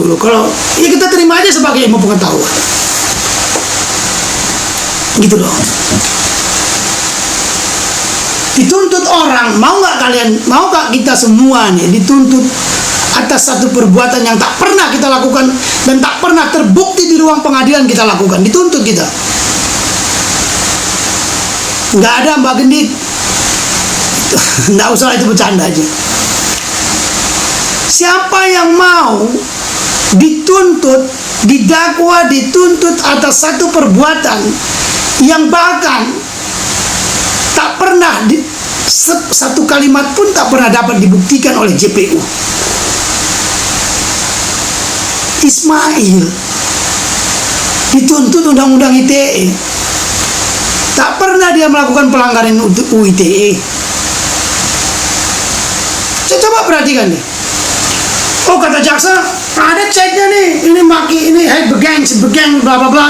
gitu loh. Kalau ya kita terima aja sebagai ilmu pengetahuan. Gitu loh. Dituntut orang, mau nggak kita semua nih dituntut atas satu perbuatan yang tak pernah kita lakukan dan tak pernah terbukti di ruang pengadilan kita lakukan, dituntut kita. Nggak ada Mbak Gendit. Nggak usah, itu bercanda aja. Siapa yang mau dituntut, didakwa, dituntut atas satu perbuatan yang bahkan tak pernah satu kalimat pun tak pernah dapat dibuktikan oleh JPU. Ismail dituntut undang-undang ITE, tak pernah dia melakukan pelanggaran UU ITE. Coba perhatikan nih. Oh, kata jaksa ada ceknya nih, ini maki, ini begeng bla bla bla.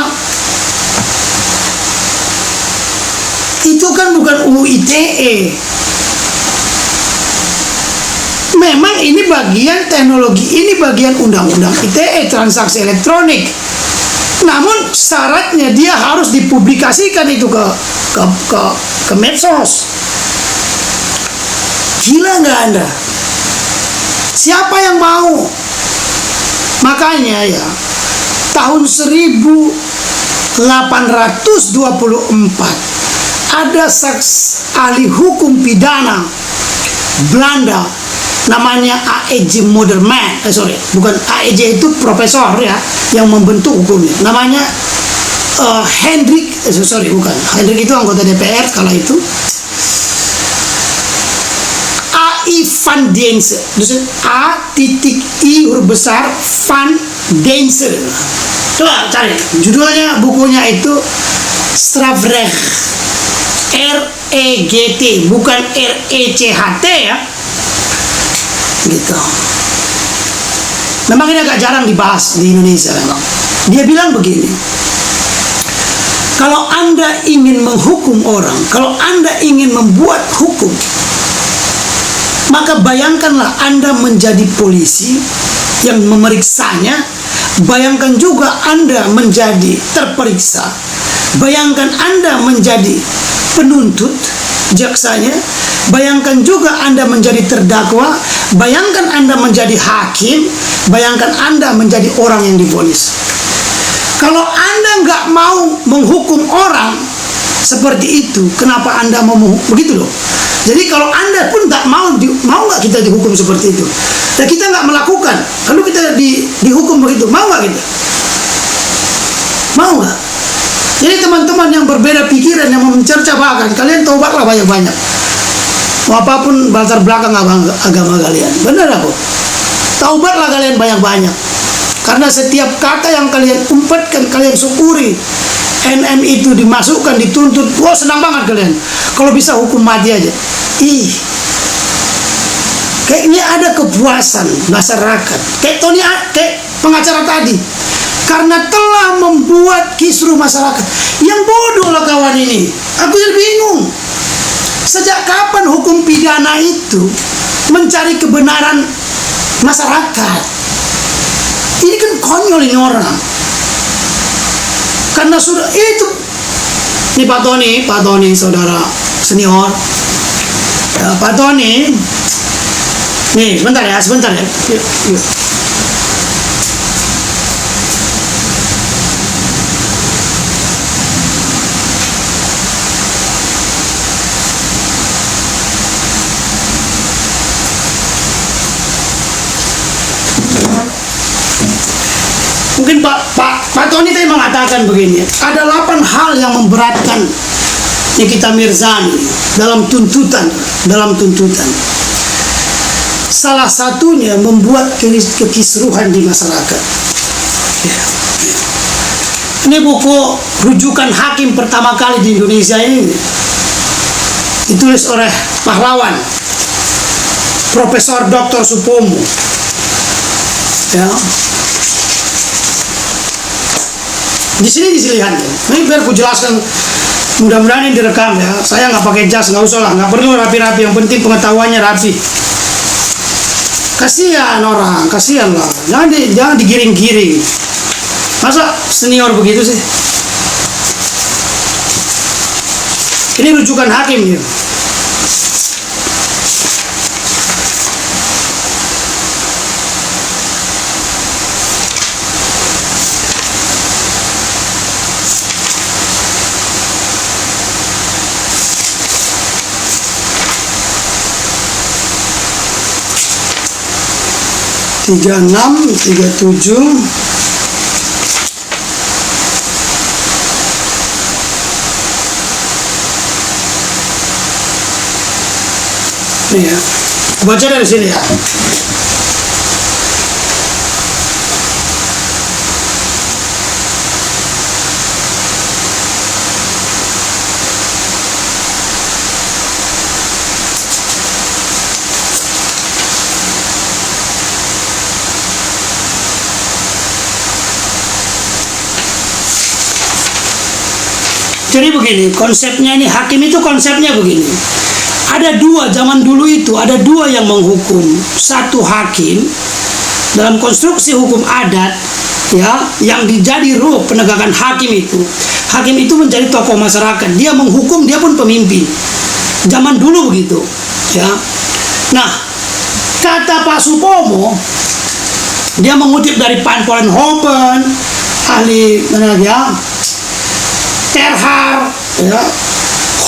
Itu kan bukan UU ITE. Memang ini bagian teknologi, ini bagian undang-undang ITE, transaksi elektronik. Namun syaratnya dia harus dipublikasikan itu ke medsos. Gila nggak Anda? Siapa yang mau? Makanya ya, tahun 1824 ada ahli hukum pidana Belanda namanya A.E.J. Moderman. Bukan A.E.J. itu profesor ya yang membentuk hukumnya. Namanya Hendrik itu anggota DPR kala itu. A.I. van Dense. A.I. huruf besar van Dense. Coba cari judulnya, bukunya itu Strafrecht, REGT, bukan RECHT ya. Gitu. Memang ini agak jarang dibahas di Indonesia memang. Dia bilang begini, kalau Anda ingin menghukum orang, kalau Anda ingin membuat hukum, maka bayangkanlah Anda menjadi polisi yang memeriksanya. Bayangkan juga Anda menjadi terperiksa. Bayangkan Anda menjadi penuntut, jaksanya. Bayangkan juga Anda menjadi terdakwa. Bayangkan Anda menjadi hakim. Bayangkan Anda menjadi orang yang divonis. Kalau Anda nggak mau menghukum orang seperti itu, kenapa Anda mau menghukum? Begitu loh. Jadi kalau Anda pun tak mau nggak kita dihukum seperti itu? Dan kita nggak melakukan, lalu kita dihukum begitu, mau nggak kita? Mau nggak? Jadi teman-teman yang berbeda pikiran, yang mencerca bahkan, kalian taubatlah banyak-banyak. Mau apapun latar belakang agama kalian, benar aku. Taubatlah kalian banyak-banyak. Karena setiap kata yang kalian umpatkan, kalian syukuri. NM itu dimasukkan, dituntut, wah senang banget kalian. Kalau bisa hukum mati aja. Kayaknya ada kepuasan masyarakat. Kayak pengacara tadi. Karena telah membuat kisruh masyarakat. Yang bodoh lah kawan ini. Aku jadi bingung. Sejak kapan hukum pidana itu mencari kebenaran masyarakat? Ini kan konyol ini orang. Karena sudah itu. Ini Pak Tony saudara senior. Ya, Pak Tony. Nih, sebentar ya. Yuk. Mungkin Pak Tony tadi mengatakan begini, ada 8 hal yang memberatkan Nikita Mirzani dalam tuntutan. Salah satunya membuat kekisruhan di masyarakat. Ini buku rujukan hakim pertama kali di Indonesia ini ditulis oleh pahlawan Profesor Dr. Supomo. Ya. Di sini dilihat ya. Ini biar aku jelaskan, mudah-mudahan ini direkam ya. Saya nggak pakai jas, nggak usah lah, nggak perlu rapi-rapi. Yang penting pengetahuannya rapi. Kasihan orang, kasihan lah. Jangan digiring-giring. Masa senior begitu sih? Ini rujukan hakim ya. Tiga enam, 37. Nih ya, baca dari sini ya. Jadi begini, konsepnya ini, hakim itu konsepnya begini. Ada dua, zaman dulu itu ada dua yang menghukum. Satu hakim dalam konstruksi hukum adat ya, yang dijadi ruh penegakan hakim itu. Hakim itu menjadi tokoh masyarakat, dia menghukum, dia pun pemimpin. Zaman dulu begitu ya. Nah, kata Pak Supomo, dia mengutip dari Van Vollenhoven, ahli mana ya, Terhar, ya,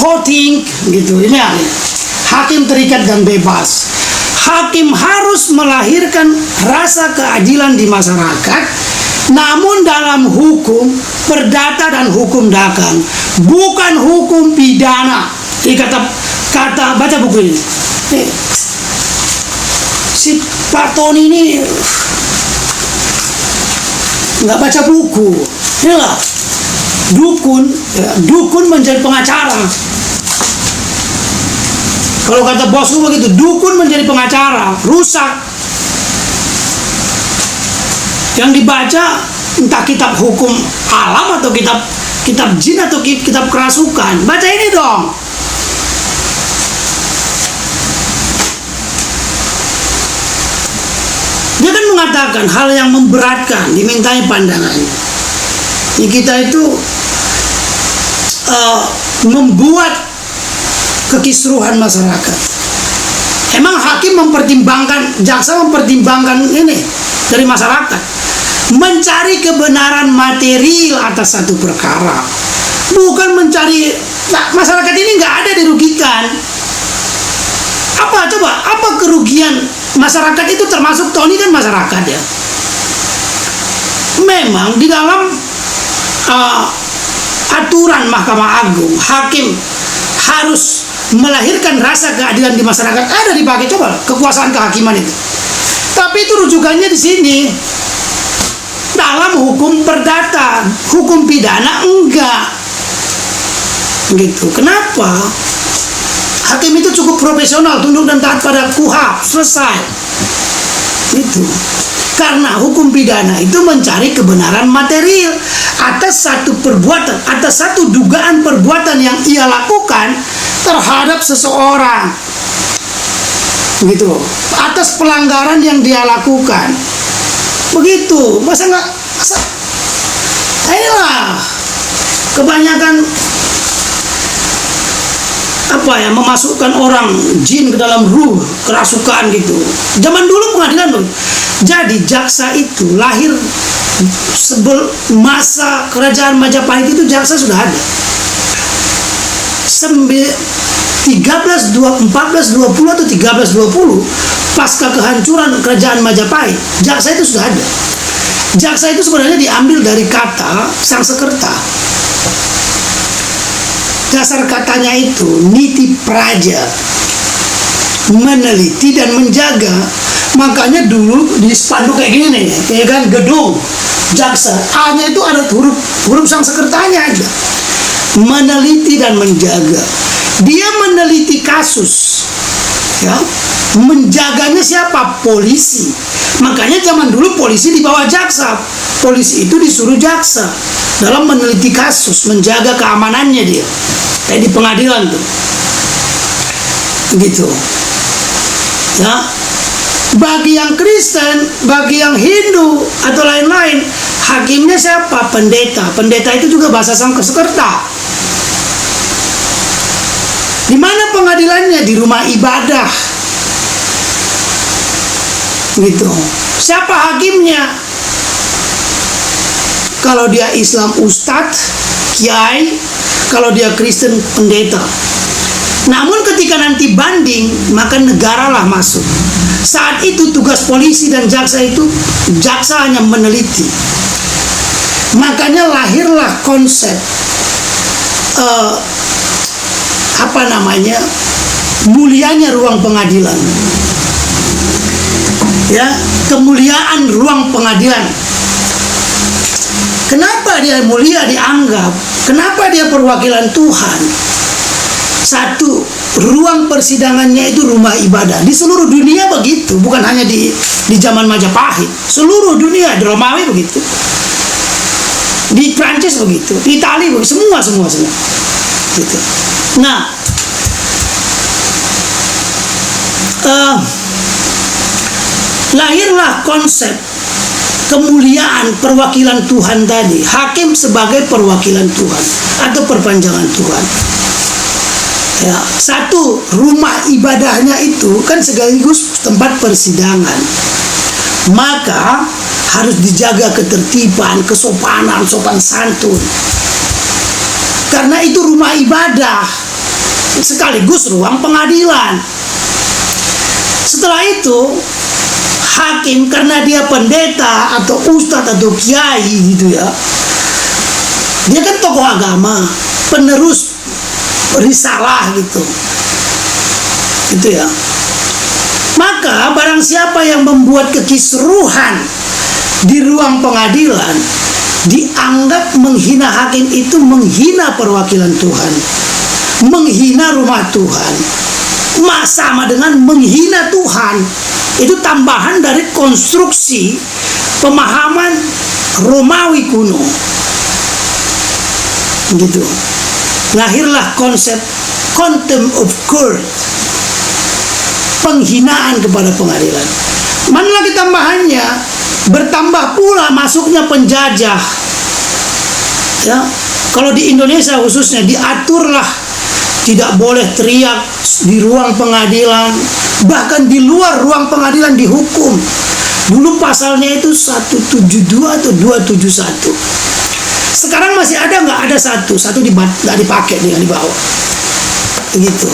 Hoting, gitu. Ini ahli. Hakim terikat dan bebas. Hakim harus melahirkan rasa keadilan di masyarakat, namun dalam hukum perdata dan hukum dagang, bukan hukum pidana. Ini kata baca buku ini. Si Pak Tony ini nggak baca buku. Inilah dukun, ya, dukun menjadi pengacara. Kalau kata bosku begitu, dukun menjadi pengacara, rusak. Yang dibaca entah kitab hukum alam atau kitab jin atau kitab kerasukan. Baca ini dong. Dia kan mengatakan hal yang memberatkan, dimintai pandangannya. Ya, kita itu membuat kekisruhan masyarakat. Emang hakim mempertimbangkan, jaksa mempertimbangkan ini dari masyarakat, mencari kebenaran material atas satu perkara, bukan mencari. Nah, masyarakat ini nggak ada dirugikan. Apa coba? Apa kerugian masyarakat itu, termasuk Tony kan masyarakat ya. Memang di dalam aturan Mahkamah Agung, hakim harus melahirkan rasa keadilan di masyarakat. Ada dipakai, coba kekuasaan kehakiman itu. Tapi itu rujukannya di sini. Dalam hukum perdata, hukum pidana enggak. Gitu. Kenapa? Hakim itu cukup profesional, tunduk dan taat pada KUHP, selesai. Itu. Karena hukum pidana itu mencari kebenaran material atas satu perbuatan, atas satu dugaan perbuatan yang ia lakukan terhadap seseorang. Begitu. Atas pelanggaran yang dia lakukan. Begitu. Masa inilah kebanyakan memasukkan orang jin ke dalam ruh, kerasukan gitu. Zaman dulu pengadilan tuh. Jadi jaksa itu lahir masa kerajaan Majapahit itu, jaksa sudah ada. 1420 atau 1320 pasca kehancuran kerajaan Majapahit, jaksa itu sudah ada. Jaksa itu sebenarnya diambil dari kata Sangsekerta. Dasar katanya itu niti praja, meneliti dan menjaga. Makanya dulu di spanduk kayak gini nih, ya kan, gedung jaksa, A-nya itu ada huruf Sangsekertanya aja. Meneliti dan menjaga. Dia meneliti kasus, ya. Menjaganya siapa? Polisi. Makanya zaman dulu polisi di bawah jaksa. Polisi itu disuruh jaksa dalam meneliti kasus, menjaga keamanannya dia. Kayak di pengadilan tuh. Begitu. Ya. Bagi yang Kristen, bagi yang Hindu atau lain-lain, hakimnya siapa? Pendeta. Pendeta itu juga bahasa Sanskerta. Di mana pengadilannya? Di rumah ibadah. Gitu. Siapa hakimnya? Kalau dia Islam ustadz, kiai, kalau dia Kristen pendeta. Namun ketika nanti banding, maka negaralah masuk. Saat itu tugas polisi dan jaksa itu, jaksa hanya meneliti. Makanya lahirlah konsep mulianya ruang pengadilan. Ya, kemuliaan ruang pengadilan. Kenapa dia mulia dianggap? Kenapa dia perwakilan Tuhan? Satu, ruang persidangannya itu rumah ibadah. Di seluruh dunia begitu, bukan hanya di zaman Majapahit. Seluruh dunia, di Romawi begitu. Di Prancis begitu, di Italia begitu, semua. Gitu. Nah, lahirlah konsep kemuliaan perwakilan Tuhan tadi. Hakim sebagai perwakilan Tuhan atau perpanjangan Tuhan. Ya, satu, rumah ibadahnya itu kan sekaligus tempat persidangan. Maka harus dijaga ketertiban, kesopanan, sopan santun. Karena itu rumah ibadah sekaligus ruang pengadilan. Setelah itu, hakim karena dia pendeta atau ustadz atau kiai gitu ya, dia kan tokoh agama, penerus risalah gitu ya. Maka barang siapa yang membuat kekisruhan di ruang pengadilan, dianggap menghina hakim itu menghina perwakilan Tuhan, menghina rumah Tuhan, sama dengan menghina Tuhan. Itu tambahan dari konstruksi pemahaman Romawi kuno. Gitu. Lahirlah konsep contempt of court, penghinaan kepada pengadilan. Mana lagi tambahannya? Bertambah pula masuknya penjajah. Ya, kalau di Indonesia khususnya diaturlah tidak boleh teriak di ruang pengadilan, bahkan di luar ruang pengadilan dihukum. Dulu pasalnya itu 172 atau 271. Sekarang masih ada nggak? Ada satu nggak dipakai dengan dibawa. Begitu.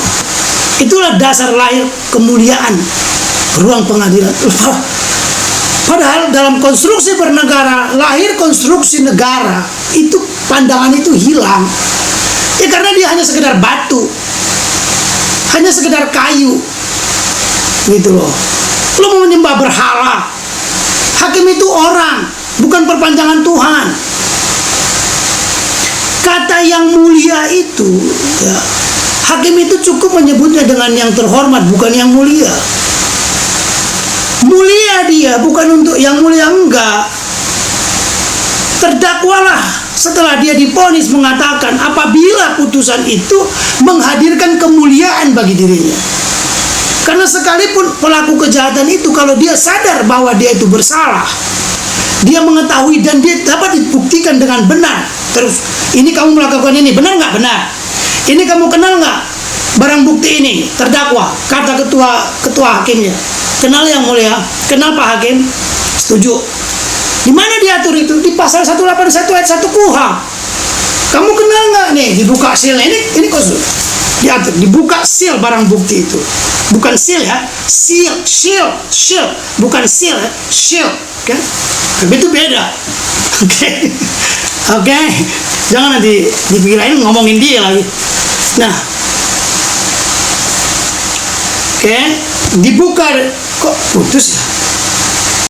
Itulah dasar lahir kemuliaan ruang pengadilan. Padahal dalam konstruksi bernegara, lahir konstruksi negara, itu pandangan itu hilang. Ya karena dia hanya sekedar batu, hanya sekedar kayu, gitu loh. Lo mau menyembah berhala. Hakim itu orang, bukan perpanjangan Tuhan. Kata yang mulia itu, ya, hakim itu cukup menyebutnya dengan yang terhormat, bukan yang mulia. Mulia dia, bukan untuk yang mulia, enggak. Terdakwalah setelah dia divonis mengatakan apabila putusan itu menghadirkan kemuliaan bagi dirinya. Karena sekalipun pelaku kejahatan itu, kalau dia sadar bahwa dia itu bersalah, dia mengetahui dan dia dapat dibuktikan dengan benar. Terus, ini kamu melakukan ini, benar nggak? Benar. Ini kamu kenal nggak barang bukti ini? Terdakwa, kata ketua hakimnya. Kenal yang mulia? Kenal Pak Hakim? Setuju. Di mana diatur itu? Di pasal 181 ayat 1 KUHP. Kamu kenal nggak nih? Dibuka seal ini konsul. Diatur, dibuka seal barang bukti itu. Bukan seal ya, seal, bukan seal ya, seal. Oke, itu beda. Oke, jangan nanti dipikirain ngomongin dia lagi. Nah, oke, dibuka kok putus ya?